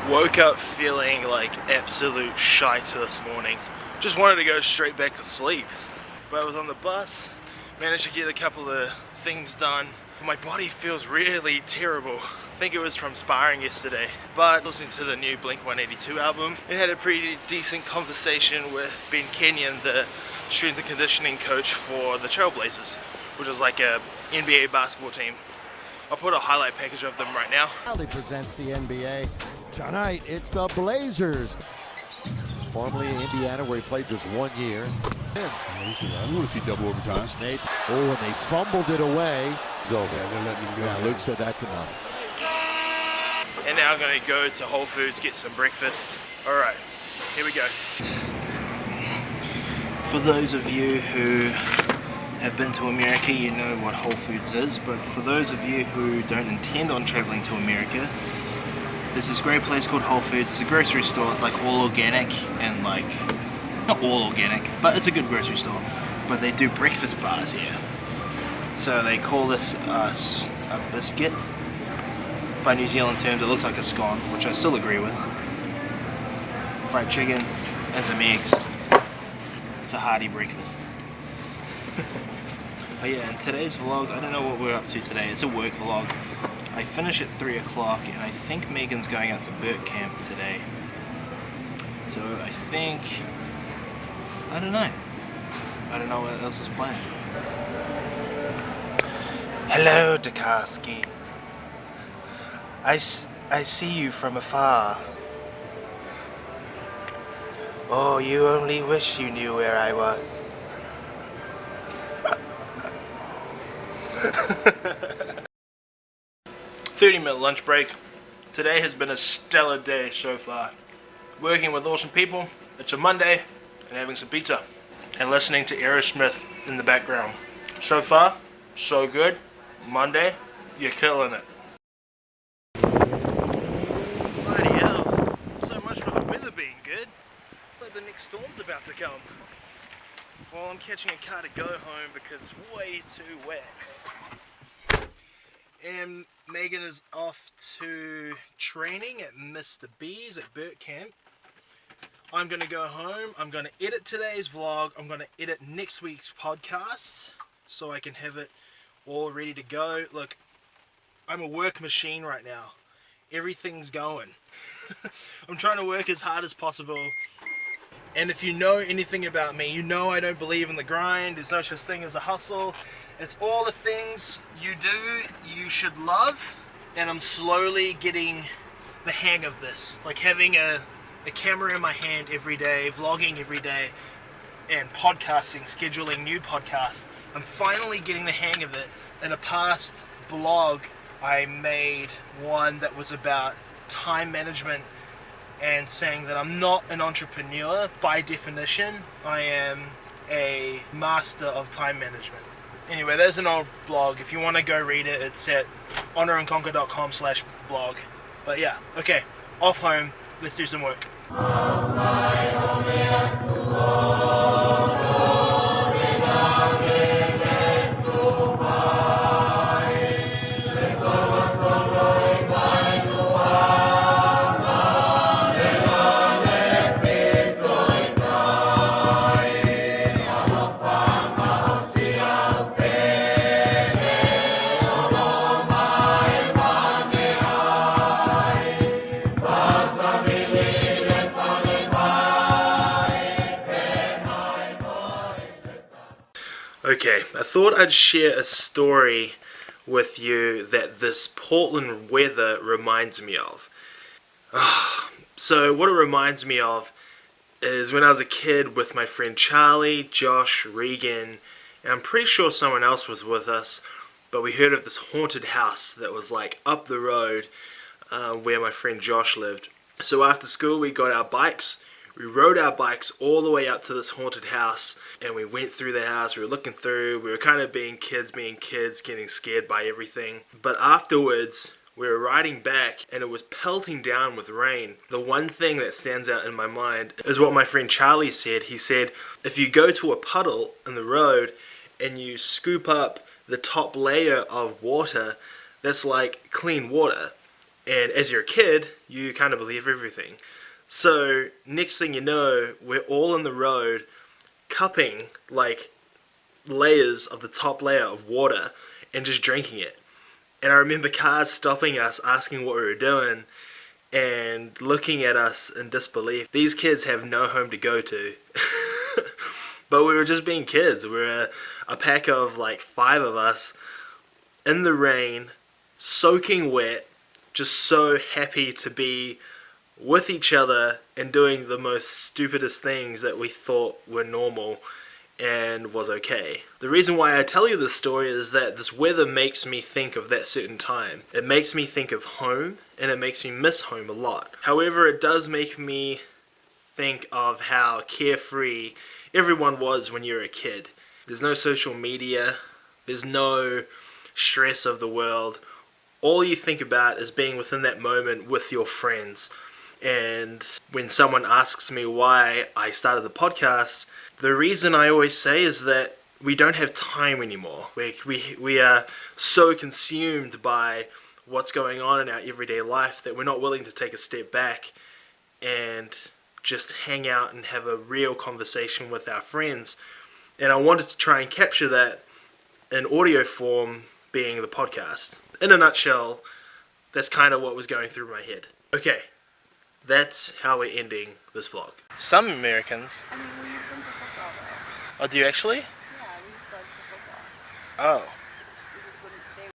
Woke up feeling like absolute shite this morning. Just wanted to go straight back to sleep. But I was on the bus, managed to get a couple of things done. My body feels really terrible. I think it was from sparring yesterday. But listening to the new Blink-182 album, and had a pretty decent conversation with Ben Kenyon, the strength and conditioning coach for the Trailblazers, which is like a NBA basketball team. I'll put a highlight package of them right now. Proudly presents the NBA. Tonight, it's the Blazers. Formerly in Indiana, where he played just 1 year. I want to see double overtime. And they fumbled it away. It's over. Yeah, they're letting him go. Yeah, Luke said that's enough. And now I'm going to go to Whole Foods, get some breakfast. Alright, here we go. For those of you who have been to America, you know what Whole Foods is, but for those of you who don't intend on traveling to America, there's this great place called Whole Foods. It's a grocery store. It's like all organic and like, not all organic, but it's a good grocery store. But they do breakfast bars here. So they call this a biscuit. By New Zealand terms, it looks like a scone, which I still agree with. Fried chicken and some eggs. It's a hearty breakfast. Oh yeah, and today's vlog, I don't know what we're up to today. It's a work vlog. I finish at 3 o'clock and I think Megan's going out to Burt Camp today. So I think, I don't know what else is planned. Hello, Dakarsky. I see you from afar. Oh, you only wish you knew where I was. 30-minute lunch break. Today has been a stellar day so far. Working with awesome people. It's a Monday, and having some pizza. And listening to Aerosmith in the background. So far, so good. Monday, you're killing it. Bloody hell. So much for the weather being good. It's like the next storm's about to come. Well, I'm catching a car to go home because it's way too wet. And Megan is off to training at Mr. B's at Burt Camp. I'm going to go home. I'm going to edit today's vlog. I'm going to edit next week's podcast so I can have it all ready to go. Look, I'm a work machine right now. Everything's going. I'm trying to work as hard as possible. And if you know anything about me, you know I don't believe in the grind. There's no such thing as a hustle. It's all the things you do, you should love. And I'm slowly getting the hang of this. Like having a camera in my hand every day, vlogging every day, and podcasting, scheduling new podcasts. I'm finally getting the hang of it. In a past blog, I made one that was about time management and saying that I'm not an entrepreneur by definition. I am a master of time management. Anyway, there's an old blog. If you want to go read it, it's at honorandconquer.com/blog. But yeah, okay, off home. Let's do some work. Okay, I thought I'd share a story with you that this Portland weather reminds me of. So what it reminds me of is when I was a kid with my friend Charlie, Josh, Regan, and I'm pretty sure someone else was with us, but we heard of this haunted house that was like up the road where my friend Josh lived. So after school we got our bikes. We rode our bikes all the way up to this haunted house, and we went through the house. We were looking through. We were kind of being kids, getting scared by everything. But afterwards, we were riding back, and it was pelting down with rain. The one thing that stands out in my mind is what my friend Charlie said. He said, if you go to a puddle in the road and you scoop up the top layer of water, that's like clean water. And as you're a kid, you kind of believe everything. So next thing you know, we're all in the road cupping like layers of the top layer of water and just drinking it. And I remember cars stopping us, asking what we were doing, and looking at us in disbelief. These kids have no home to go to. But we were just being kids. We were a pack of like 5 of us in the rain, soaking wet, just so happy to be with each other and doing the most stupidest things that we thought were normal and was okay. The reason why I tell you this story is that this weather makes me think of that certain time. It makes me think of home, and it makes me miss home a lot. However, it does make me think of how carefree everyone was when you were a kid. There's no social media, there's no stress of the world. All you think about is being within that moment with your friends. And when someone asks me why I started the podcast, the reason I always say is that we don't have time anymore. We are so consumed by what's going on in our everyday life that we're not willing to take a step back and just hang out and have a real conversation with our friends. And I wanted to try and capture that in audio form, being the podcast. In a nutshell, that's kind of what was going through my head. Okay, that's how we're ending this vlog. Some Americans... I mean, we used them for football though. Oh, do you actually? Yeah, we used them for football. Oh.